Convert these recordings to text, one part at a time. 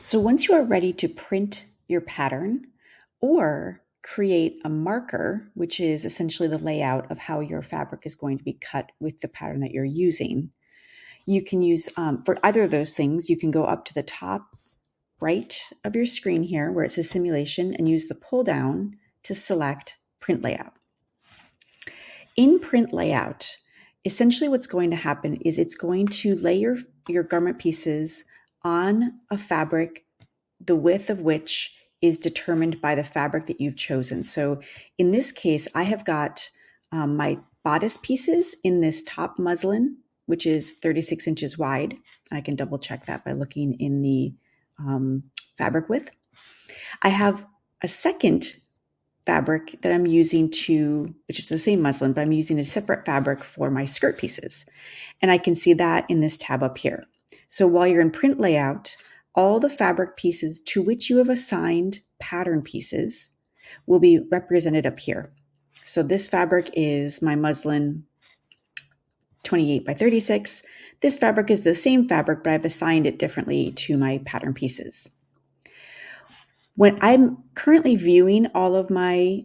So once you are ready to print your pattern or create a marker, which is essentially the layout of how your fabric is going to be cut with the pattern that you're using, you can use, for either of those things, you can go up to the top right of your screen here where it says simulation and use the pull down to select print layout. In print layout, essentially what's going to happen is it's going to lay your garment pieces on a fabric, the width of which is determined by the fabric that you've chosen. So in this case, I have got my bodice pieces in this top muslin, which is 36 inches wide. I can double check that by looking in the fabric width. I have a second fabric that I'm using which is the same muslin, but I'm using a separate fabric for my skirt pieces. And I can see that in this tab up here. So while you're in print layout, all the fabric pieces to which you have assigned pattern pieces will be represented up here. So this fabric is my muslin 28 by 36. This fabric is the same fabric, but I've assigned it differently to my pattern pieces. When I'm currently viewing all of my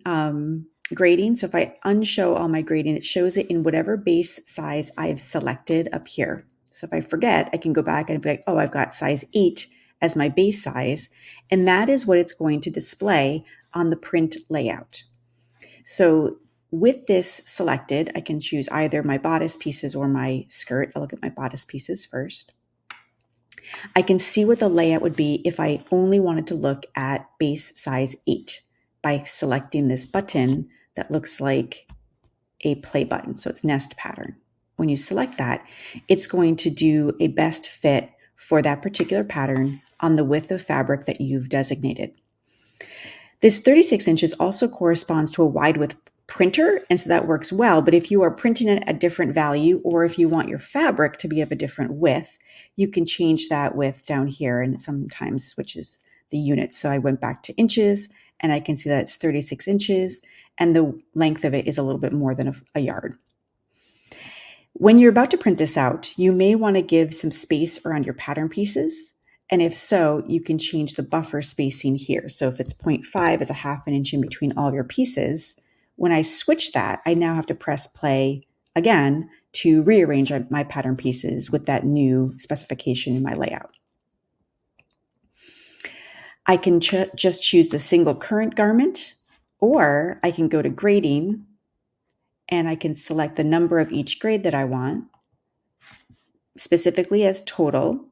grading, so if I unshow all my grading, it shows it in whatever base size I've selected up here. So if I forget, I can go back and be like, oh, I've got size 8 as my base size, and that is what it's going to display on the print layout. So with this selected, I can choose either my bodice pieces or my skirt. I'll look at my bodice pieces first. I can see what the layout would be if I only wanted to look at base size 8 by selecting this button that looks like a play button. So it's nest pattern. When you select that, it's going to do a best fit for that particular pattern on the width of fabric that you've designated. This 36 inches also corresponds to a wide width printer, and so that works well. But if you are printing at a different value, or if you want your fabric to be of a different width, you can change that width down here, and it sometimes switches the units. So I went back to inches, and I can see that it's 36 inches, and the length of it is a little bit more than a yard. When you're about to print this out, you may want to give some space around your pattern pieces. And if so, you can change the buffer spacing here. So if it's 0.5 as a half an inch in between all of your pieces, when I switch that, I now have to press play again to rearrange my pattern pieces with that new specification in my layout. I can just choose the single current garment, or I can go to grading and I can select the number of each grade that I want, specifically as total.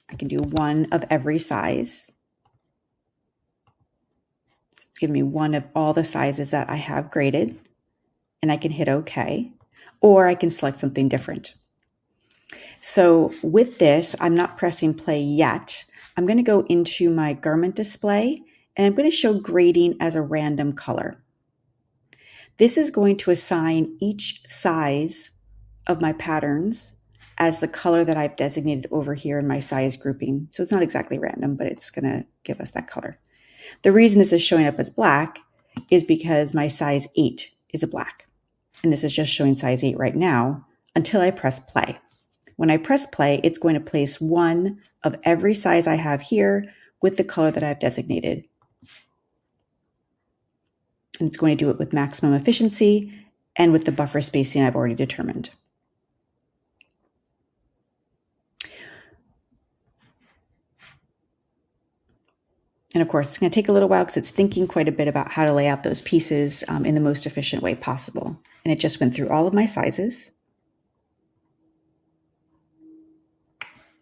I can do one of every size. So it's giving me one of all the sizes that I have graded, and I can hit OK, or I can select something different. So with this, I'm not pressing play yet. I'm going to go into my garment display, and I'm going to show grading as a random color. This is going to assign each size of my patterns as the color that I've designated over here in my size grouping. So it's not exactly random, but it's going to give us that color. The reason this is showing up as black is because my size 8 is a black. And this is just showing size 8 right now until I press play. When I press play, it's going to place one of every size I have here with the color that I've designated. And it's going to do it with maximum efficiency and with the buffer spacing I've already determined. And of course, it's going to take a little while because it's thinking quite a bit about how to lay out those pieces in the most efficient way possible. And it just went through all of my sizes.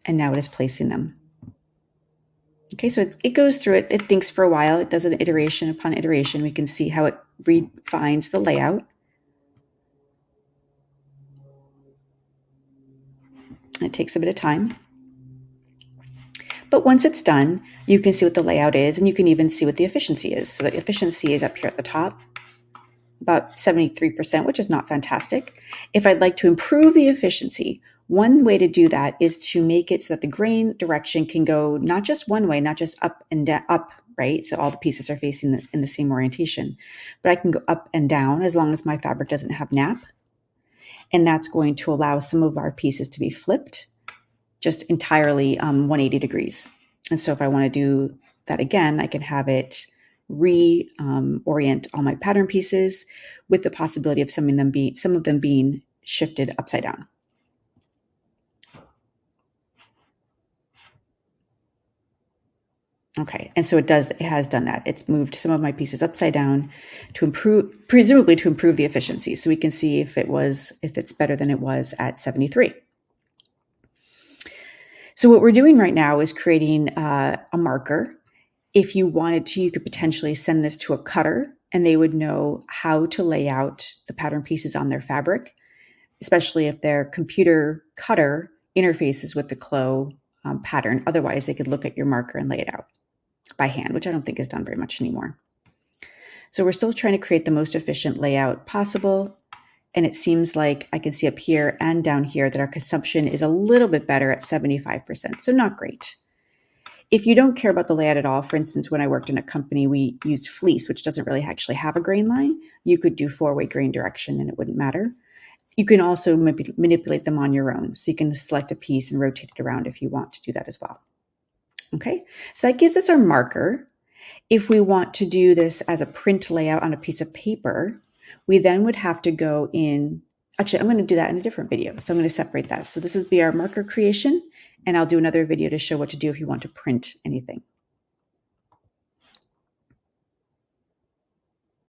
And now it is placing them. Okay, so it goes through it. It thinks for a while. It does an iteration upon iteration. We can see how it refines the layout. It takes a bit of time. But once it's done, you can see what the layout is, and you can even see what the efficiency is. So the efficiency is up here at the top, about 73%, which is not fantastic. If I'd like to improve the efficiency, one way to do that is to make it so that the grain direction can go not just one way, not just up and down, up, right? So all the pieces are facing in the same orientation, but I can go up and down as long as my fabric doesn't have nap. And that's going to allow some of our pieces to be flipped just entirely 180 degrees. And so if I want to do that again, I can have it reorient all my pattern pieces with the possibility of some of them being shifted upside down. Okay, and so it has done that. It's moved some of my pieces upside down presumably to improve the efficiency. So we can see if it's better than it was at 73. So what we're doing right now is creating a marker. If you wanted to, you could potentially send this to a cutter and they would know how to lay out the pattern pieces on their fabric, especially if their computer cutter interfaces with the Clo pattern. Otherwise, they could look at your marker and lay it out by hand, which I don't think is done very much anymore. So we're still trying to create the most efficient layout possible. And it seems like I can see up here and down here that our consumption is a little bit better at 75%, so not great. If you don't care about the layout at all, for instance, when I worked in a company, we used fleece, which doesn't really actually have a grain line. You could do 4-way grain direction and it wouldn't matter. You can also manipulate them on your own. So you can select a piece and rotate it around if you want to do that as well. Okay, so that gives us our marker. If we want to do this as a print layout on a piece of paper, we then would have to go in. Actually, I'm going to do that in a different video. So I'm going to separate that. So this is be our marker creation, and I'll do another video to show what to do if you want to print anything.